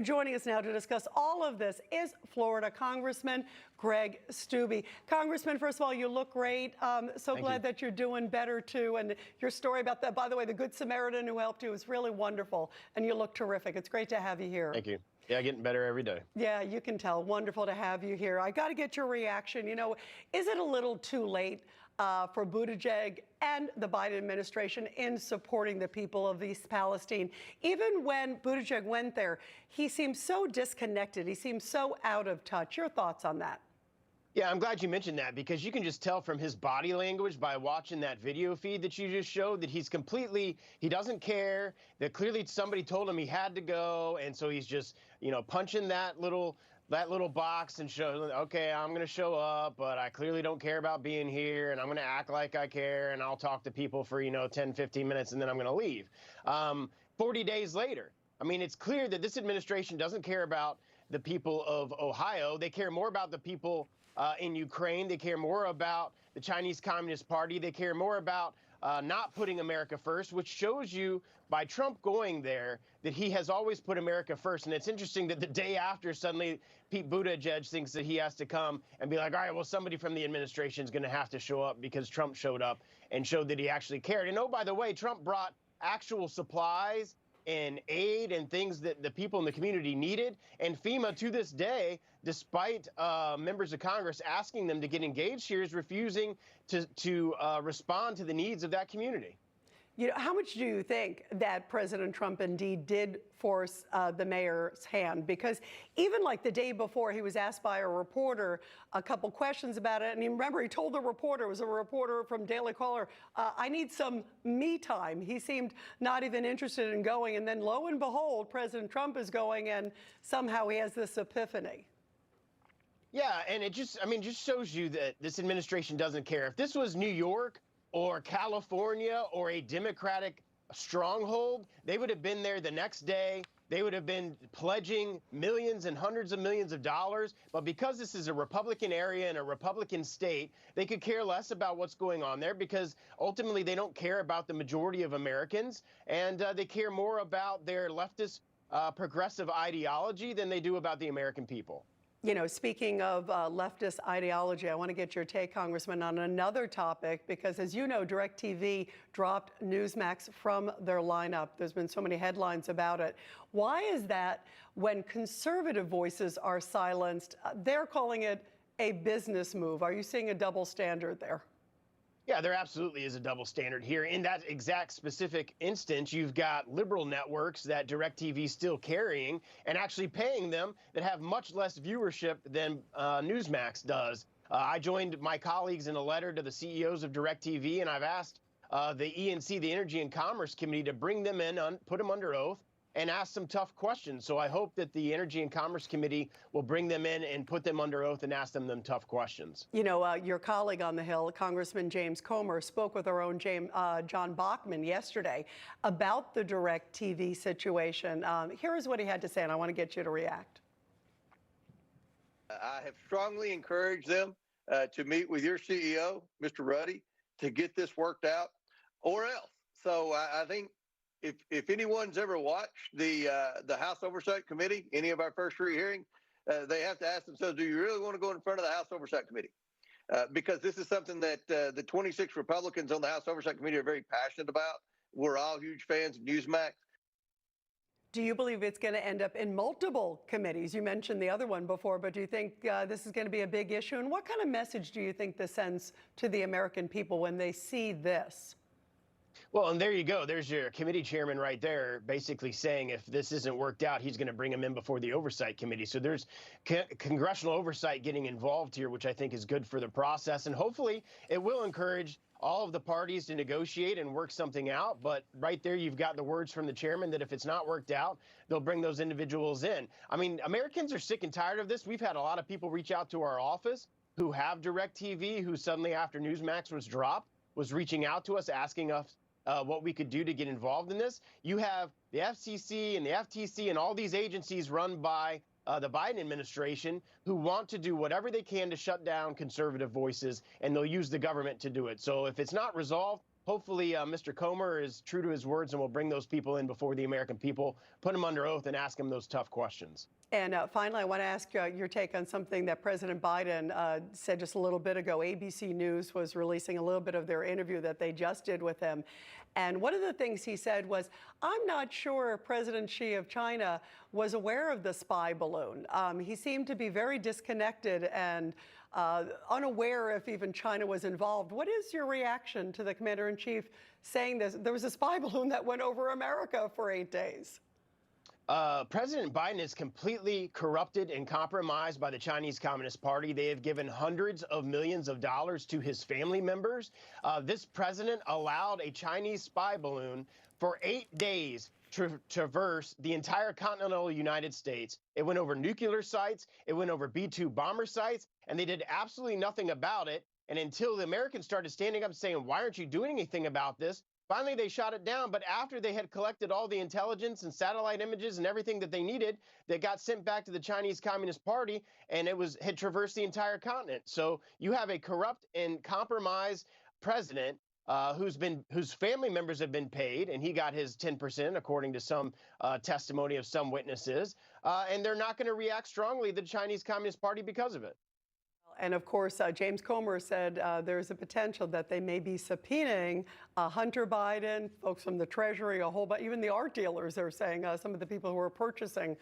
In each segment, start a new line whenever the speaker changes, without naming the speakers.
Joining us now to discuss all of this is Florida Congressman Greg Steube. Congressman, first of all, you look great. So glad that you're doing better, too. And your story about that, by the way, the Good Samaritan who helped you is really wonderful. And you look terrific. It's great to have you here.
Thank you. Yeah, getting better every day.
Yeah, you can tell. Wonderful to have you here. I got to get your reaction. You know, is it a little too late for Buttigieg and the Biden administration in supporting the people of East Palestine? Even when Buttigieg went there, he seemed so disconnected. He seemed so out of touch. Your thoughts on that?
Yeah, I'm glad you mentioned that, because you can just tell from his body language by watching that video feed that you just showed that he's completely, he doesn't care, that clearly somebody told him he had to go. And so he's just, you know, punching that little box and showing, okay, I'm going to show up, but I clearly don't care about being here, and I'm going to act like I care, and I'll talk to people for, 10, 15 minutes, and then I'm going to leave. 40 days later, I mean, it's clear that this administration doesn't care about the people of Ohio. They care more about the people in Ukraine. They care more about the Chinese Communist Party. They care more about not putting America first, which shows you by Trump going there that he has always put America first. And it's interesting that the day after, suddenly Pete Buttigieg thinks that he has to come and be like, all right, well, somebody from the administration is going to have to show up because Trump showed up and showed that he actually cared. And oh, by the way, Trump brought actual supplies and aid and things that the people in the community needed. And FEMA, to this day, despite members of Congress asking them to get engaged here, is refusing to respond to the needs of that community.
You know, how much do you think that President Trump indeed did force the mayor's hand? Because even like the day before, he was asked by a reporter a couple questions about it. And you remember, he told the reporter, it was a reporter from Daily Caller, I need some me time. He seemed not even interested in going. And then lo and behold, President Trump is going, and somehow he has this epiphany.
Yeah, and it just, just shows you that this administration doesn't care. If this was New York or California or a Democratic stronghold, they would have been there the next day. They would have been pledging millions and hundreds of millions of dollars. But because this is a Republican area and a Republican state, they could care less about what's going on there, because ultimately they don't care about the majority of Americans, and they care more about their leftist progressive ideology than they do about the American people.
You know, speaking of leftist ideology, I want to get your take, Congressman, on another topic, because as you know, DirecTV dropped Newsmax from their lineup. There's been so many headlines about it. Why is that when conservative voices are silenced, they're calling it a business move? Are you seeing a double standard there?
Yeah, there absolutely is a double standard here. In that exact specific instance, you've got liberal networks that DirecTV is still carrying and actually paying them that have much less viewership than Newsmax does. I joined my colleagues in a letter to the CEOs of DirecTV, and I've asked the ENC, the Energy and Commerce Committee, to bring them in, put them under oath, and ask some tough questions. So I hope that the Energy and Commerce Committee will bring them in and put them under oath and ask them tough questions. You
know, your colleague on the Hill, Congressman James Comer, spoke with our own John Bachman yesterday about the DirecTV situation. Here is what he had to say, and I want to get you to react.
I have strongly encouraged them to meet with your CEO, Mr. Ruddy, to get this worked out, or else. So I think if anyone's ever watched the House Oversight Committee, any of our first three hearings, they have to ask themselves, do you really want to go in front of the House Oversight Committee? Because this is something that the 26 Republicans on the House Oversight Committee are very passionate about. We're all huge fans of Newsmax.
Do you believe it's going to end up in multiple committees? You mentioned the other one before, but do you think this is going to be a big issue? And what kind of message do you think this sends to the American people when they see this?
Well, and there you go. There's your committee chairman right there, basically saying if this isn't worked out, he's going to bring him in before the Oversight Committee. So there's congressional oversight getting involved here, which I think is good for the process. And hopefully it will encourage all of the parties to negotiate and work something out. But right there, you've got the words from the chairman that if it's not worked out, they'll bring those individuals in. I mean, Americans are sick and tired of this. We've had a lot of people reach out to our office who have DirecTV, who suddenly after Newsmax was dropped, was reaching out to us, asking us what we could do to get involved in this. You have the FCC and the FTC and all these agencies run by the Biden administration who want to do whatever they can to shut down conservative voices, and they'll use the government to do it. So if it's not resolved, hopefully Mr. Comer is true to his words and will bring those people in before the American people, put them under oath and ask them those tough questions.
And finally, I want to ask your take on something that President Biden said just a little bit ago. ABC News was releasing a little bit of their interview that they just did with him. And one of the things he said was, I'm not sure President Xi of China was aware of the spy balloon. He seemed to be very disconnected and unaware if even China was involved. What is your reaction to the commander-in-chief saying this? There was a spy balloon that went over America for 8 days.
President Biden is completely corrupted and compromised by the Chinese Communist Party. They have given hundreds of millions of dollars to his family members. This president allowed a Chinese spy balloon for 8 days to traverse the entire continental United States. It went over nuclear sites, it went over B-2 bomber sites, and they did absolutely nothing about it. And until the Americans started standing up saying, why aren't you doing anything about this? Finally, they shot it down, but after they had collected all the intelligence and satellite images and everything that they needed, they got sent back to the Chinese Communist Party, and had traversed the entire continent. So you have a corrupt and compromised president whose family members have been paid, and he got his 10%, according to some testimony of some witnesses, and they're not going to react strongly to the Chinese Communist Party because of it.
And of course, James Comer said there's a potential that they may be subpoenaing Hunter Biden, folks from the Treasury, a whole bunch, even the art dealers are saying some of the people who are purchasing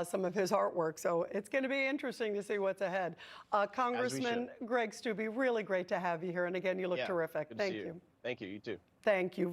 some of his artwork. So it's going to be interesting to see what's ahead. Congressman Greg Steube, really great to have you here. And again, you look terrific.
Good to
Thank
see you. Thank you. You too.
Thank you.